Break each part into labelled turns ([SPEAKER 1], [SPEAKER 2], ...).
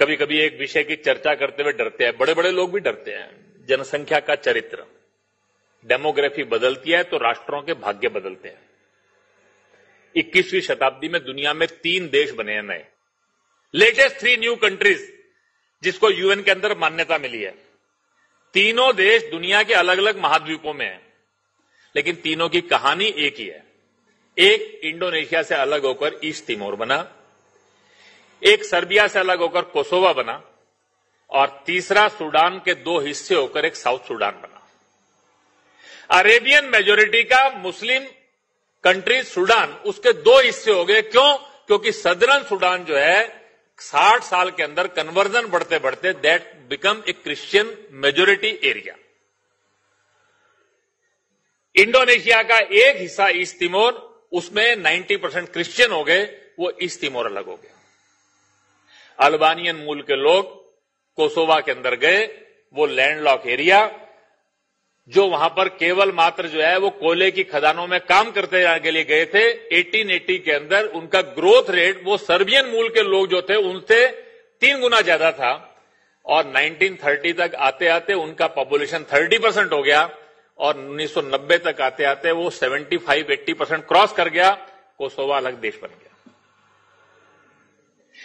[SPEAKER 1] कभी कभी एक विषय की चर्चा करते हुए डरते हैं, बड़े बड़े लोग भी डरते हैं। जनसंख्या का चरित्र, डेमोग्राफी बदलती है तो राष्ट्रों के भाग्य बदलते हैं। 21वीं शताब्दी में दुनिया में 3 देश बने हैं नए, लेटेस्ट 3 न्यू कंट्रीज, जिसको यूएन के अंदर मान्यता मिली है। तीनों देश दुनिया के अलग अलग महाद्वीपों में हैं, लेकिन तीनों की कहानी एक ही है। एक इंडोनेशिया से अलग होकर ईस्ट तिमोर बना, एक सर्बिया से अलग होकर कोसोवा बना, और तीसरा सूडान के 2 हिस्से होकर एक साउथ सूडान बना। अरेबियन मेजोरिटी का मुस्लिम कंट्री सूडान, उसके 2 हिस्से हो गए। क्यों? क्योंकि सदर्न सूडान जो है 60 साल के अंदर कन्वर्जन बढ़ते बढ़ते that become a Christian majority area. Indonesia का एक हिस्सा ईस्ट तिमोर, उसमें 90% क्रिश्चियन हो गए, वो ईस्ट तिमोर अलग हो गया। अल्बानियन मूल के लोग कोसोवा के अंदर गए, वो लैंडलॉक एरिया, जो वहां पर केवल मात्र जो है वो कोयले की खदानों में काम करते के लिए गए थे। 1880 के अंदर उनका ग्रोथ रेट वो सर्बियन मूल के लोग जो थे उनसे 3 गुना ज्यादा था, और 1930 तक आते आते उनका पॉपुलेशन 30% हो गया, और 1990 तक आते आते वो 75-80% क्रॉस कर गया। कोसोवा अलग देश बन गया।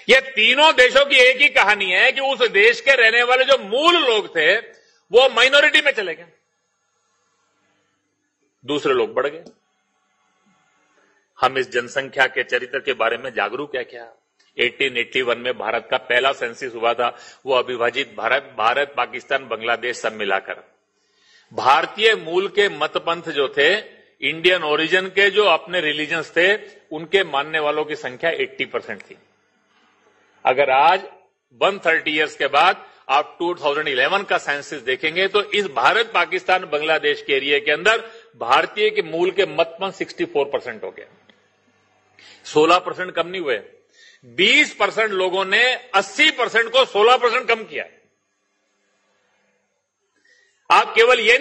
[SPEAKER 1] ये तीनों देशों की एक ही कहानी है कि उस देश के रहने वाले जो मूल लोग थे वो माइनॉरिटी में चले गए, दूसरे लोग बढ़ गए। हम इस जनसंख्या के चरित्र के बारे में जागरूक है क्या? 1881 में भारत का पहला सेंसस हुआ था, वो अविभाजित भारत, पाकिस्तान, बांग्लादेश सब मिलाकर। भारतीय मूल के मतपंथ जो थे, इंडियन ओरिजिन के जो अपने रिलीजन्स थे, उनके मानने वालों की संख्या 80% थी। अगर आज 130 इयर्स के बाद आप 2011 का सेंसस देखेंगे तो इस भारत, पाकिस्तान, बांग्लादेश के एरिया के अंदर भारतीय के मूल के मतपंथ 64% हो गए। 16% कम नहीं हुए। 20% लोगों ने 80% को 16% कम किया। आप केवल ये